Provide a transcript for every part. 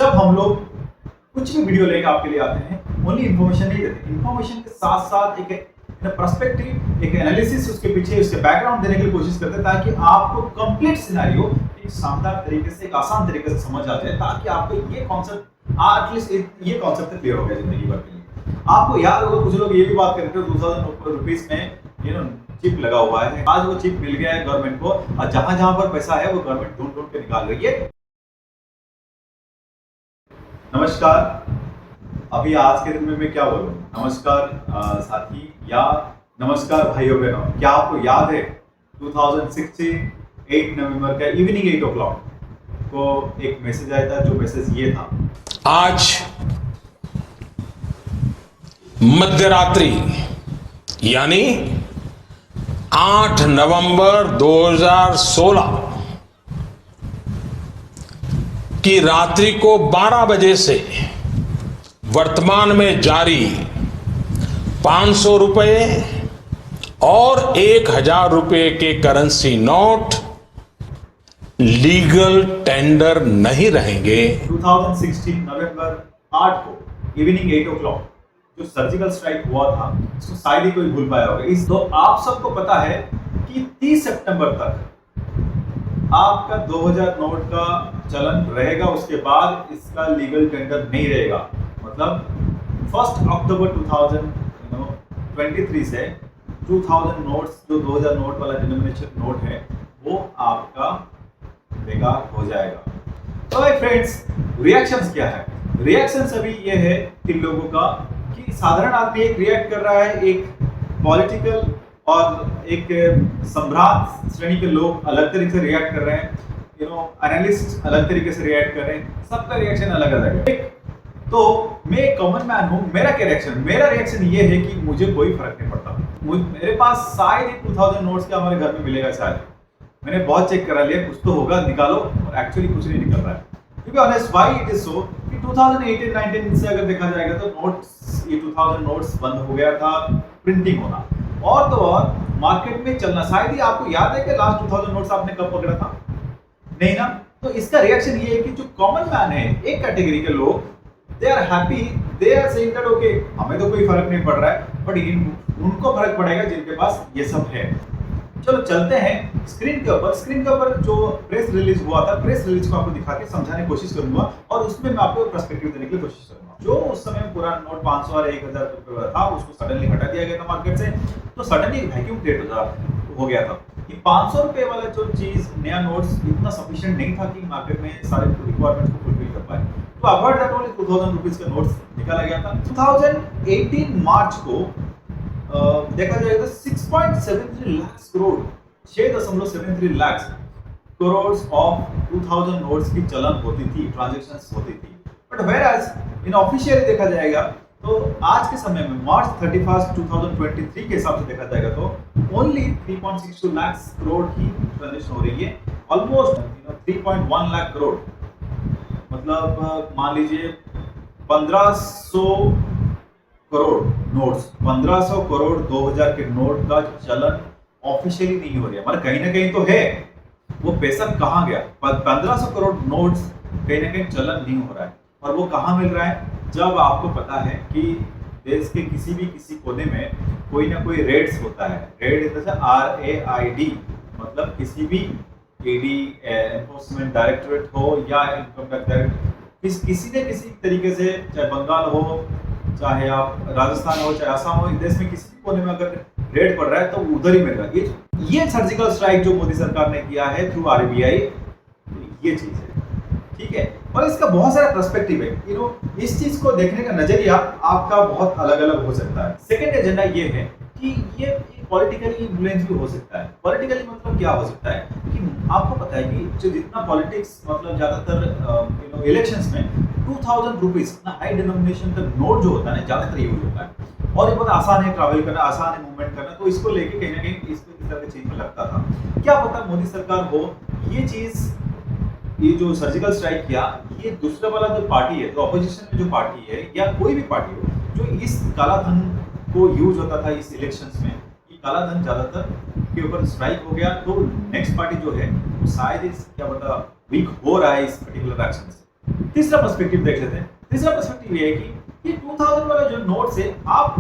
जब हम लोग कुछ भी वीडियो लेकर आपके लिए आते हैं, ओनली इन्फॉर्मेशन नहीं देते, इन्फॉर्मेशन के साथ साथ एक पर्सपेक्टिव, एक एनालिसिस उसके पीछे, उसके बैकग्राउंड देने की कोशिश करते हैं ताकि आपको कंप्लीट सिनेरियो एक शानदार तरीके से, एक आसान तरीके से समझ आ जाए, ताकि आपको ये कॉन्सेप्ट एटलीस्ट ये कॉन्सेप्ट क्लियर हो गया जिंदगी भर के लिए। आपको याद होगा कुछ लोग ये भी बात करते हैं 2000 रुपीस में चिप लगा हुआ है। आज वो चिप मिल गया है गवर्नमेंट को, और जहां जहां पर पैसा है वो गवर्नमेंट ढूंढ ढूंढ के निकाल रही है। नमस्कार, अभी आज के दिन में मैं क्या बोलूं, नमस्कार साथी या नमस्कार भाइयों बहनों। क्या आपको याद है 2016 8 नवंबर का इवनिंग 8 o'clock को एक मैसेज आया था, जो मैसेज ये था, आज मध्यरात्रि यानी 8 नवंबर 2016 की रात्रि को 12 बजे से वर्तमान में जारी 500 रुपए और 1000 रुपए के करेंसी नोट लीगल टेंडर नहीं रहेंगे। 2016 नवंबर 8 को इवनिंग 8 o'clock जो सर्जिकल स्ट्राइक हुआ था, इसको शायद ही कोई भूल पाया होगा। इस तो आप सबको पता है कि 30 सितंबर तक आपका 2000 नोट का चलन रहेगा, उसके बाद इसका लीगल टेंडर नहीं रहेगा। मतलब 1 अक्टूबर 2023 से 2000 नोट्स, जो 2000 नोट वाला डिनोमिनेशन नोट है, वो आपका बेकार हो जाएगा। तो भाई फ्रेंड्स, रिएक्शंस क्या है? रिएक्शंस अभी ये है इन लोगों का कि साधारण आदमी एक रिएक्ट कर रहा है, एक पॉलिटिकल और एक सम्राट श्रेणी के लोग अलग तरीके से रिएक्ट कर रहे हैं, एनालिस्ट अलग तरीके से रिएक्ट कर रहे हैं, सबका रिएक्शन अलग अलग है। तो मैं एक कॉमन मैन हूं, मेरा क्या रिएक्शन? मेरा रिएक्शन ये है कि मुझे कोई फर्क नहीं पड़ता। मेरे पास शायद 2000 नोट्स का हमारे घर में मिलेगा, शायद मैंने बहुत चेक करा लिया, कुछ तो होगा, निकालो, और एक्चुअली कुछ नहीं निकल रहा है। क्योंकि honest why it is so कि 2018-19 से अगर देखा जाएगा तो नोट्स, ये 2000 नोट्स बंद हो गया था प्रिंटिंग होना, और तो और मार्केट में चलना। शायद ही आपको याद है कि लास्ट 2000 नोट्स आपने कब पकड़ा था? नहीं ना? तो इसका रिएक्शन ये है कि जो कॉमन मैन है, एक कैटेगरी के लोग, they are happy, they are saying that okay, हमें तो कोई फर्क नहीं पड़ रहा है, बट उनको फर्क पड़ेगा जिनके पास ये सब है। चलो चलते हैं स्क्रीन के ऊपर। स्क्रीन के ऊपर जो प्रेस रिलीज हुआ था, प्रेस रिलीज को आपको दिखा के समझाने की कोशिश करूंगा, और उसमें मैं आपको पर्सपेक्टिव देने की कोशिश करूंगा। जो उस समय पुराना नोट 500 और 1000 रुपए वाला था, उसको सडनली हटा दिया गया था मार्केट से, तो सडनली एक वैक्यूम क्रिएट हो गया था कि 500 रुपए वाला जो चीज, नया नोट्स इतना सफिशिएंट नहीं था कि मार्केट में सारे रिक्वायरमेंट्स को फुलफिल कर पाए। तो अबाउट दैट ओनली 2000 रुपीस का नोट्स निकाला गया था। 2018 मार्च को देखा जाए तो 6.73 लाख करोड़, 6.73 लाख करोड़ ऑफ 2000 नोट्स की चलन होती थी, ट्रांजैक्शंस होती थी। But whereas in officially देखा जाएगा तो आज के समय में मार्च 31, 2023 के हिसाब से देखा जाएगा तो ओनली 3.62 लाख करोड़ की ट्रांजैक्शन हो रही है। ऑलमोस्ट 3.1 लाख करोड़, मतलब मान लीजिए 1500 करोड़ नोट्स, 1500 करोड़ 2000 के नोट का चलन ऑफिशियली नहीं हो रहा। मतलब कहीं ना कहीं तो है, वो पैसा कहाँ गया? 1500 करोड़ नोट्स कहीं ना कहीं चलन नहीं हो रहा है। और वो कहाँ मिल रहा है? जब आपको पता है कि देश के किसी कोने में कोई ना कोई रेड्स होता है, रेड जैसे RAID, मतलब किसी भी ईडी, एनफोर्समेंट डायरेक्टरेट हो या इनकम टैक्स डायरेक्टरेट, किसी न किसी तरीके से, चाहे बंगाल हो, चाहे आप राजस्थान हो, चाहे असम हो, देश में किसी भी कोने में अगर रेड पड़ रहा है तो उधर ही मिल रहा है। ये सर्जिकल स्ट्राइक जो मोदी सरकार ने किया है थ्रू RBI, ये चीज है, ठीक है। और इसका बहुत सारा पर्सपेक्टिव है, इस चीज को देखने का नजरिया आपका बहुत अलग अलग हो सकता है। सेकेंड एजेंडा ये है कि ये पॉलिटिकली इन्फ्लुएंस भी हो सकता है। पॉलिटिकली मतलब क्या हो सकता है कि आपको पता है कि जो जितना पॉलिटिक्स, मतलब ज्यादातर इलेक्शंस में 2000 रुपीज ना हाई डिनोमिनेशन का नोट जो होता है ना, ज्यादातर यूज होता है, और ये बहुत आसान है ट्रैवल करना, आसान है मूवमेंट करना, तो इसको लेके कहीं ना कहीं इस तरह की चीज में लगता था। क्या पता मोदी सरकार हो ये चीज, ये जो सर्जिकल स्ट्राइक किया, ये दूसरा वाला जो पार्टी है, जो ऑपोजिशन में जो पार्टी है या कोई भी पार्टी हो, जो इस काला धन को यूज होता था इस इलेक्शंस में, ये काला धन ज्यादातर के ऊपर स्ट्राइक हो गया, तो नेक्स्ट पार्टी जो है वो शायद इस क्या पता वीक हो रहा है इस पर्टिकुलर एक्शन से। तीसरा पर्सपेक्टिव देख लेते हैं। तीसरा पर्सपेक्टिव ये है कि ये 2000 वाला जो नोट्स है, आप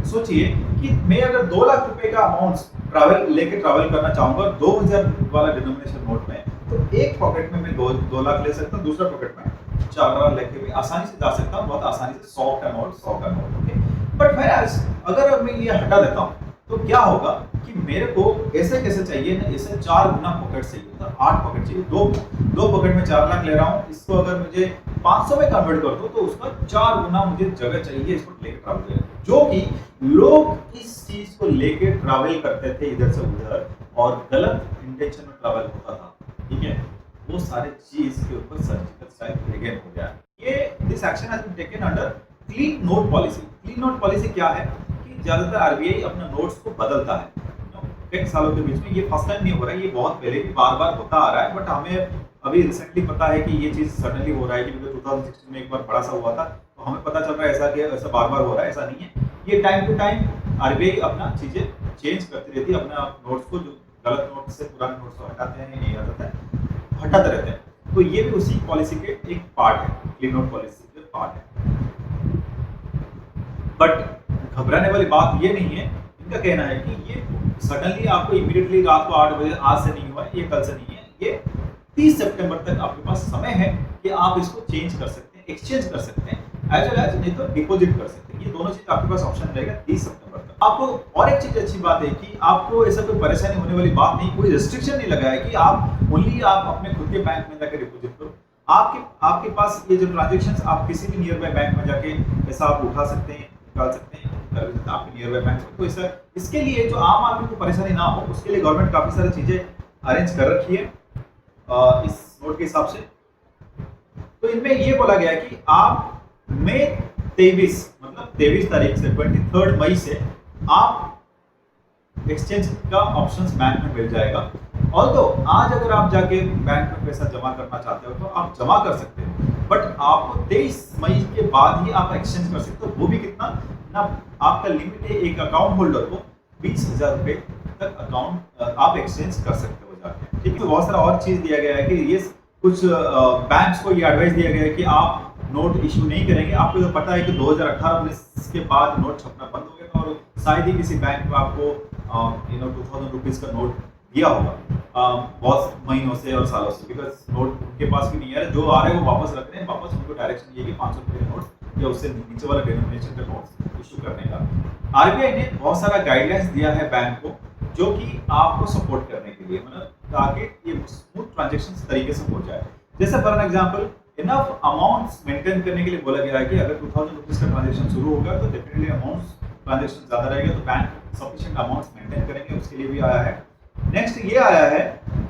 सोचिए कि मैं अगर 2 लाख रुपए का अमाउंट ट्रैवल करना चाहूंगा 2000 वाला डिनोमिनेशन नोट में, तो एक पॉकेट में मैं 2 लाख ले सकता हूँ, दूसरा पॉकेट में 4 लाख लेके भी आसानी से जा सकता हूँ, बहुत आसानी से 100 का नोट ओके। बट अगर मैं ये हटा देता हूँ तो क्या होगा कि मेरे को ऐसे कैसे चाहिए ना, ऐसे 4 गुना पॉकेट चाहिए, मतलब 8 पॉकेट चाहिए। दो पॉकेट में 4 लाख ले रहा हूँ, इसको अगर मुझे 500 में कन्वर्ट कर दो तो उसका 4 गुना मुझे जगह चाहिए इसको लेके ट्रैवल करने, जो कि लोग इस चीज को लेके ट्रैवल करते थे इधर से उधर और गलत इंटेंशन में ट्रैवल होता था, ठीक है। वो सारे चीज के ऊपर सर्जिकल स्ट्राइक अगेन हो गया। ये this action has been taken under clean note policy. Clean note policy क्या है कि ज्यादातर आरबीआई अपना नोट्स को बदलता है कई सालों के बीच में। ये फर्स्ट टाइम नहीं हो रहा है, ये बहुत पहले भी बार होता आ रहा है, बट हमें अभी रिसेंटली पता है कि ये चीज सडनली हो रहा है, क्योंकि 2016 में एक बार बड़ा सा हुआ था, तो हमें पता चल रहा है ऐसा बार हो रहा है। ऐसा नहीं है, ये टाइम टू टाइम आरबीआई अपना चीजें चेंज करती रहती है, अपना नोट्स को, जो गलत नोट से पुराने नोट्स को हटाते हैं, नहीं हटाते रहते हैं। तो ये भी उसी पॉलिसी के एक पार्ट है, क्लीन नोट पॉलिसी के पार्ट है। बट घबराने वाली बात ये नहीं है, इनका कहना है कि ये सडनली आपको इमीडिएटली रात को 8 बजे आज से नहीं हुआ, ये कल से नहीं है, ये 30 सितंबर तक आपके पास समय है कि आप इसको चेंज कर सकते हैं, एक्सचेंज कर सकते हैं, एज वेल एज नहीं तो डिपॉजिट कर सकते हैं। ये दोनों चीज आपके पास ऑप्शन रहेगा 30 सितंबर तक। आपको और एक चीज अच्छी बात है कि आपको ऐसा कोई परेशानी होने वाली बात नहीं, कोई रेस्ट्रिक्शन नहीं लगा है कि आप ओनली आप अपने खुद के बैंक में जाकर डिपॉजिट करो। आपके पास ये जो ट्रांजैक्शंस आप किसी भी नियर बाय बैंक में जाके पैसा आप उठा सकते हैं, निकाल सकते हैं, कर सकते हैं आपके नियर बाय बैंक में। तो इसके लिए जो आम आदमी को परेशानी ना हो, उसके लिए गवर्नमेंट काफी सारी चीजें अरेंज कर रखी है इस नोट के हिसाब से। तो इनमें ये बोला गया है कि आप मई 23 मतलब 23 तारीख से 23 मई से आप एक्सचेंज का ऑप्शंस बैंक में मिल जाएगा। और तो आज अगर आप जाके बैंक में पैसा जमा करना चाहते हो तो आप जमा कर सकते हो, बट आपको 23 मई के बाद ही आप एक्सचेंज कर सकते हो। वो भी कितना ना, आपका लिमिट है एक अकाउंट होल्डर को 20,000 रुपए तक अकाउंट आप एक्सचेंज कर सकते हो जाके, ठीक है। तो बहुत सारा और चीज दिया गया है कि ये कुछ बैंक्स को ये एडवाइस दिया गया है कि आप नोट इशू नहीं करेंगे। आपको तो पता है कि 2018-19 के बाद नोट छपना बंद हो गया था, और शायद ही किसी बैंक में आपको 2000 रुपीज का नोट दिया होगा बहुत महीनों से और सालों से, बिकॉज नोट उनके पास भी नहीं है, जो आ रहे हैं वो वापस रख रहे हैं। वापस उनको डायरेक्शन ये कि 500 रुपये का नोट या उससे नीचे वाला डिनोमिनेशन का नोट इशू करने का। आरबीआई ने बहुत सारा गाइडलाइंस दिया है बैंक को, जो कि आपको सपोर्ट करने के लिए, मतलब ताकि ये स्मूथ ट्रांजैक्शन तरीके से हो जाए। जैसे for example enough amounts maintain करने के लिए बोला गया है कि अगर 2000 रुपीज का ट्रांजैक्शन शुरू होगा तो डेफिनेटली अमाउंट्स ट्रांजैक्शन ज्यादा रहेगा, तो बैंक सफिशिएंट अमाउंट्स मेंटेन करेंगे, उसके लिए भी आया है। नेक्स्ट ये आया है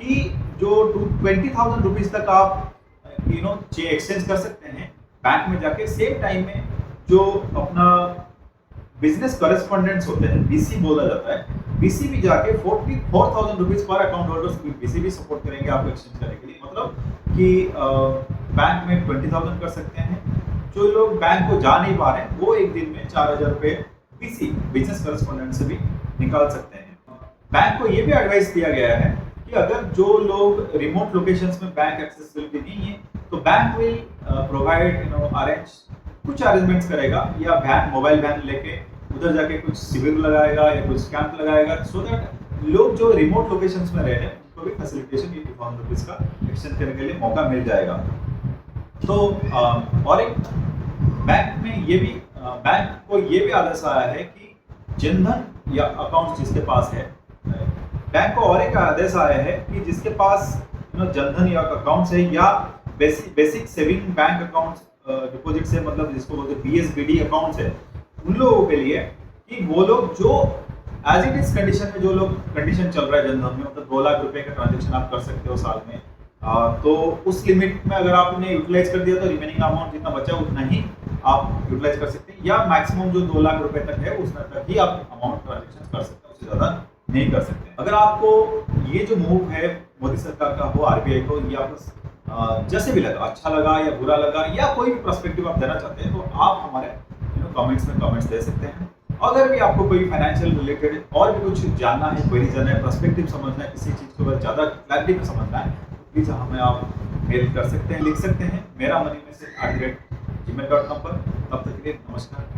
कि जो 20,000 रुपीज तक आप एक्सचेंज कर सकते हैं बैंक में जाके। सेम टाइम में जो अपना बिजनेस कॉरेस्पॉन्डेंट्स होते हैं, बीसी बोला जाता है, बीसी भी जाके 44,000 rupees per account holders BC भी सपोर्ट करेंगे आपको एक्सचेंज करने के लिए। मतलब कि बैंक में 20,000 कर सकते हैं। जो लोग बैंक को जा नहीं पा रहे हैं वो एक दिन में 4,000 रुपए बीसी बिजनेस कॉरेस्पॉन्डेंट से भी निकाल सकते हैं। बैंक को ये भी एडवाइस दिया गया है कि अगर जो लोग रिमोट लोकेशंस में बैंक एक्सेसिबिलिटी नहीं है, तो बैंक विल प्रोवाइड अरेंज कुछ अरेंजमेंट्स करेगा, या बैंक मोबाइल वैन लेके उधर जाके कुछ शिविर लगाएगा या कुछ कैंप लगाएगा, सो दैट लोग जो रिमोट लोकेशंस में रह रहे हैं उनको भी फैसिलिटेशन ये 2000 रुपीज का एक्सचेंज करने के लिए मौका मिल जाएगा। तो और एक बैंक में ये भी बैंक को ये भी आदेश आया है कि जनधन या अकाउंट जिसके पास है, बैंक को और एक आदेश आया है कि जिसके पास जनधन या अकाउंट्स है या basic saving bank accounts deposit से, मतलब जिसको बोलते हैं बीएसबीडी अकाउंट्स है, उन लोगों के लिए कि वो लोग जो एज इट इज कंडीशन में, जो लोग कंडीशन चल रहा है जनधन में, मतलब 2 लाख रुपए का ट्रांजैक्शन आप कर सकते हो साल में, तो उस लिमिट में अगर आपने यूटिलाइज कर दिया तो रिमेनिंग अमाउंट जितना बचा उतना ही आप यूटिलाइज कर सकते हैं, या मैक्सिमम जो 2 लाख रुपए तक है उसमें तक ही आप अमाउंट ट्रांजैक्शन कर सकते हैं, उससे ज्यादा नहीं कर सकते। अगर आपको ये जो मूव है मोदी सरकार का हो, आरबीआई को, ये आपको जैसे भी लगा, अच्छा लगा या बुरा लगा, या कोई भी पर्सपेक्टिव आप देना चाहते हैं, तो आप हमारे कमेंट्स में कमेंट्स दे सकते हैं। अगर भी आपको कोई फाइनेंशियल रिलेटेड और भी कुछ जानना है, क्वेरी जानना है, पर्सपेक्टिव समझना है, किसी चीज को ज्यादा क्लैरिटी में समझना है, तो प्लीज हमें आप मेल कर सकते हैं, लिख सकते हैं मेरा मनी मैसेज @gmail.com पर। तब तक के लिए नमस्कार।